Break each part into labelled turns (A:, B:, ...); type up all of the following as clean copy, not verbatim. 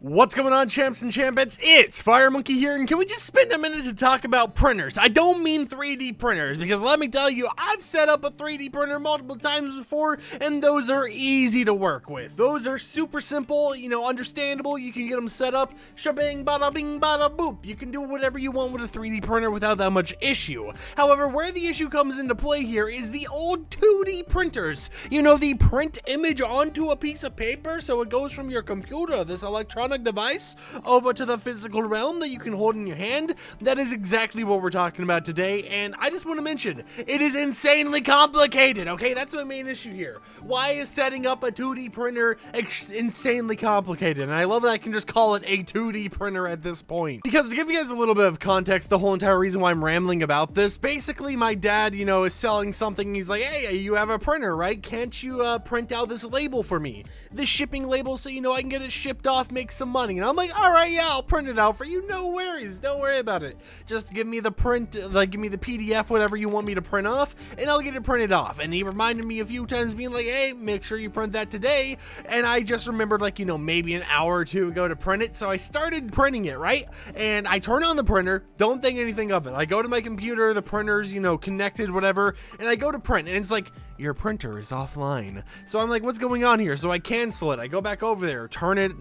A: What's going on, champs and champettes? It's FireMonkey here, and can we just spend a minute to talk about printers? I don't mean 3D printers, because let me tell you, I've set up a 3D printer multiple times before, and those are easy to work with. Those are super simple, understandable. You can get them set up, shabang, bada bing, bada boop. You can do whatever you want with a 3D printer without that much issue. However, where the issue comes into play here is the old 2D printers. The print image onto a piece of paper, so it goes from your computer, this electronic device, over to the physical realm that you can hold in your hand. That is exactly what we're talking about today, and I just want to mention, it is insanely complicated, okay? That's my main issue here. Why is setting up a 2D printer insanely complicated? And I love that I can just call it a 2D printer at this point. Because to give you guys a little bit of context, the whole entire reason why I'm rambling about this, basically my dad, is selling something. He's like, hey, you have a printer, right? Can't you print out this label for me? This shipping label so I can get it shipped off, make some money. And I'm like, all right, yeah, I'll print it out for you. No worries. Don't worry about it. Just give me the print, give me the PDF, whatever you want me to print off, and I'll get it printed off. And he reminded me a few times being like, hey, make sure you print that today. And I just remembered maybe an hour or two ago to print it. So I started printing it, right? And I turn on the printer, don't think anything of it. I go to my computer, the printer's, connected, whatever, and I go to print, and it's like, your printer is offline. So I'm like, what's going on here? So I cancel it. I go back over there, turn it,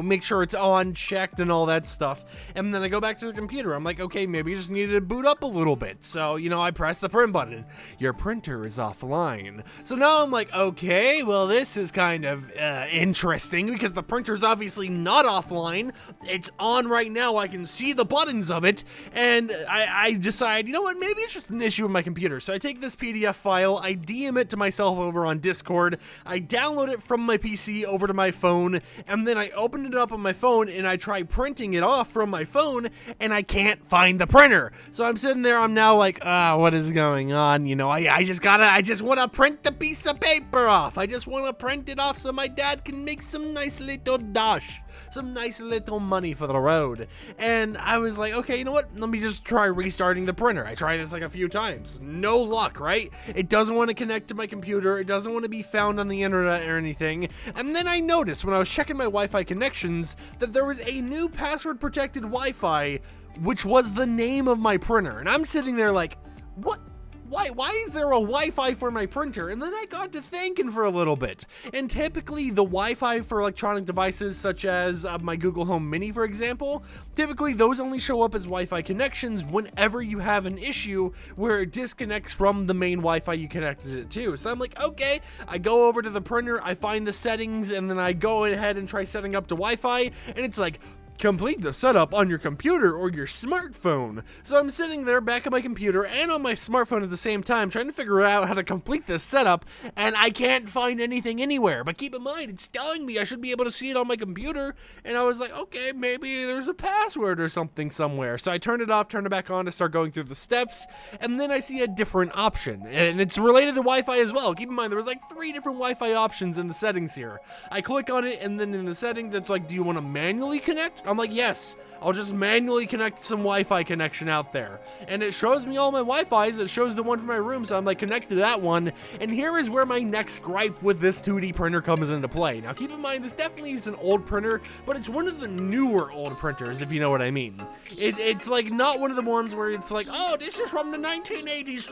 A: make sure it's on, checked, and all that stuff. And then I go back to the computer. I'm like, okay, maybe you just needed to boot up a little bit. So, I press the print button. Your printer is offline. So now I'm like, okay, well, this is kind of interesting because the printer's obviously not offline. It's on right now. I can see the buttons of it. And I decide, what, maybe it's just an issue with my computer. So I take this PDF file, I DM it to myself over on Discord, I download it from my PC over to my phone, and then I open it up on my phone and I try printing it off from my phone, and I can't find the printer. So I'm sitting there, I'm now like, what is going on? I just want to print the piece of paper off. I just want to print it off so my dad can make some nice little dosh, some nice little money for the road. And I was like, okay, you know what? Let me just try restarting the printer. I tried this a few times. No luck, right? It doesn't want to connect to my computer. It doesn't want to be found on the internet or anything. And then I noticed when I was checking my Wi-Fi connections that there was a new password protected Wi-Fi, which was the name of my printer. And I'm sitting there like, what? Why is there a Wi-Fi for my printer? And then I got to thinking for a little bit. And typically the Wi-Fi for electronic devices such as my Google Home Mini, for example, typically those only show up as Wi-Fi connections whenever you have an issue where it disconnects from the main Wi-Fi you connected it to. So I'm like, okay, I go over to the printer, I find the settings, and then I go ahead and try setting up to Wi-Fi, and it's like, complete the setup on your computer or your smartphone. So I'm sitting there back at my computer and on my smartphone at the same time trying to figure out how to complete this setup, and I can't find anything anywhere. But keep in mind, it's telling me I should be able to see it on my computer, and I was like, okay, maybe there's a password or something somewhere. So I turned it off, turned it back on to start going through the steps, and then I see a different option, and it's related to Wi-Fi as well. Keep in mind, there was 3 different Wi-Fi options in the settings here. I click on it, and then in the settings, it's like, do you want to manually connect? I'm like, yes, I'll just manually connect some Wi-Fi connection out there. And it shows me all my Wi-Fis. It shows the one for my room, so I'm like, connect to that one. And here is where my next gripe with this 2D printer comes into play. Now, keep in mind, this definitely is an old printer, but it's one of the newer old printers, if you know what I mean. It's not one of the ones where it's like, oh, this is from the 1980s.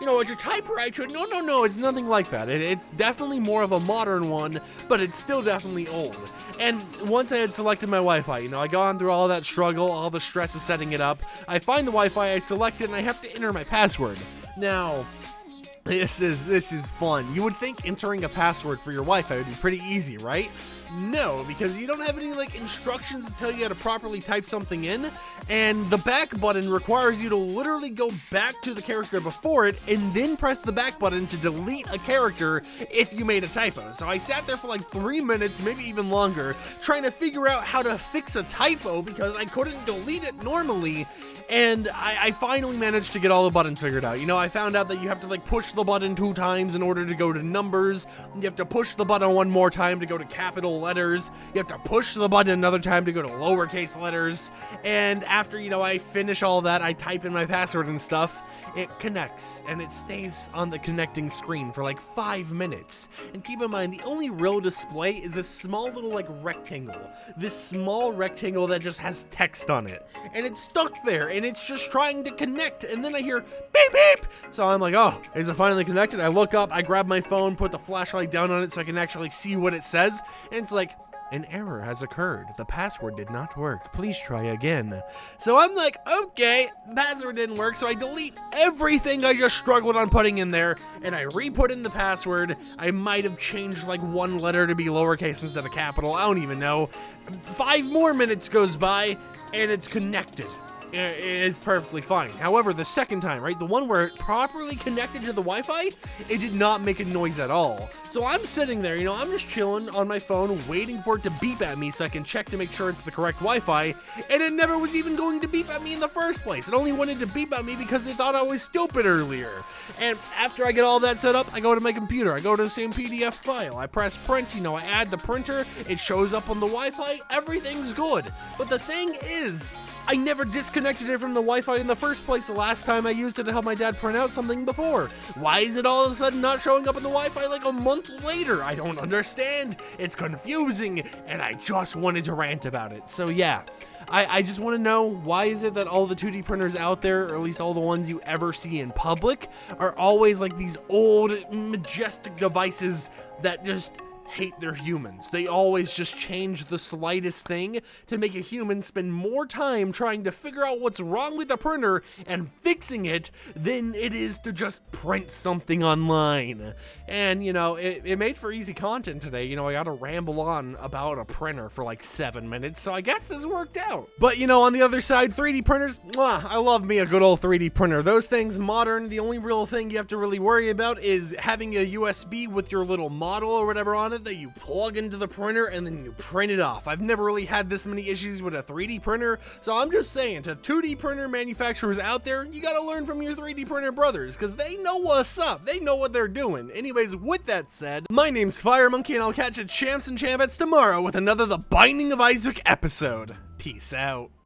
A: It's a typewriter. No, it's nothing like that. It's definitely more of a modern one, but it's still definitely old. And once I had selected my Wi-Fi, I gone through all that struggle, all the stress of setting it up. I find the Wi-Fi, I select it, and I have to enter my password. Now, this is fun. You would think entering a password for your Wi-Fi would be pretty easy, right? No, because you don't have any instructions to tell you how to properly type something in, and the back button requires you to literally go back to the character before it and then press the back button to delete a character if you made a typo. So I sat there for 3 minutes, maybe even longer, trying to figure out how to fix a typo because I couldn't delete it normally. And I finally managed to get all the buttons figured out. I found out that you have to push the button 2 times in order to go to numbers. You have to push the button 1 more time to go to capital capital letters. You have to push the button another time to go to lowercase letters. And after, I finish all that, I type in my password and stuff, it connects, and it stays on the connecting screen for like 5 minutes. And keep in mind, the only real display is this small little rectangle. This small rectangle that just has text on it. And it's stuck there, and it's just trying to connect, and then I hear beep beep! So I'm like, oh, is it finally connected? I look up, I grab my phone, put the flashlight down on it so I can actually see what it says, and it's like, an error has occurred. The password did not work. Please try again. So I'm like, okay, the password didn't work, so I delete everything I just struggled on putting in there, and I re-put in the password. I might have changed like one letter to be lowercase instead of capital. I don't even know. 5 more minutes goes by, and it's connected. It's perfectly fine. However, the second time, right, the one where it properly connected to the Wi-Fi, it did not make a noise at all. So I'm sitting there, I'm just chilling on my phone, waiting for it to beep at me so I can check to make sure it's the correct Wi-Fi, and it never was even going to beep at me in the first place. It only wanted to beep at me because it thought I was stupid earlier. And after I get all that set up, I go to my computer, I go to the same PDF file, I press print, I add the printer, it shows up on the Wi-Fi, everything's good. But the thing is, I never disconnected it from the Wi-Fi in the first place the last time I used it to help my dad print out something before. Why is it all of a sudden not showing up on the Wi-Fi like a month later? I don't understand. It's confusing, and I just wanted to rant about it. So yeah, I just want to know, why is it that all the 2D printers out there, or at least all the ones you ever see in public, are always like these old, majestic devices that just hate their humans? They always just change the slightest thing to make a human spend more time trying to figure out what's wrong with the printer and fixing it than it is to just print something online. And it made for easy content today. I gotta ramble on about a printer for like 7 minutes, so I guess this worked out. But on the other side, 3D printers, mwah, I love me a good old 3D printer. Those things, modern, the only real thing you have to really worry about is having a USB with your little model or whatever on it that you plug into the printer and then you print it off. I've never really had this many issues with a 3D printer, so I'm just saying, to 2D printer manufacturers out there, you gotta learn from your 3D printer brothers, because they know what's up. They know what they're doing. Anyways, with that said, my name's FireMonkey, and I'll catch you champs and champettes tomorrow with another The Binding of Isaac episode. Peace out.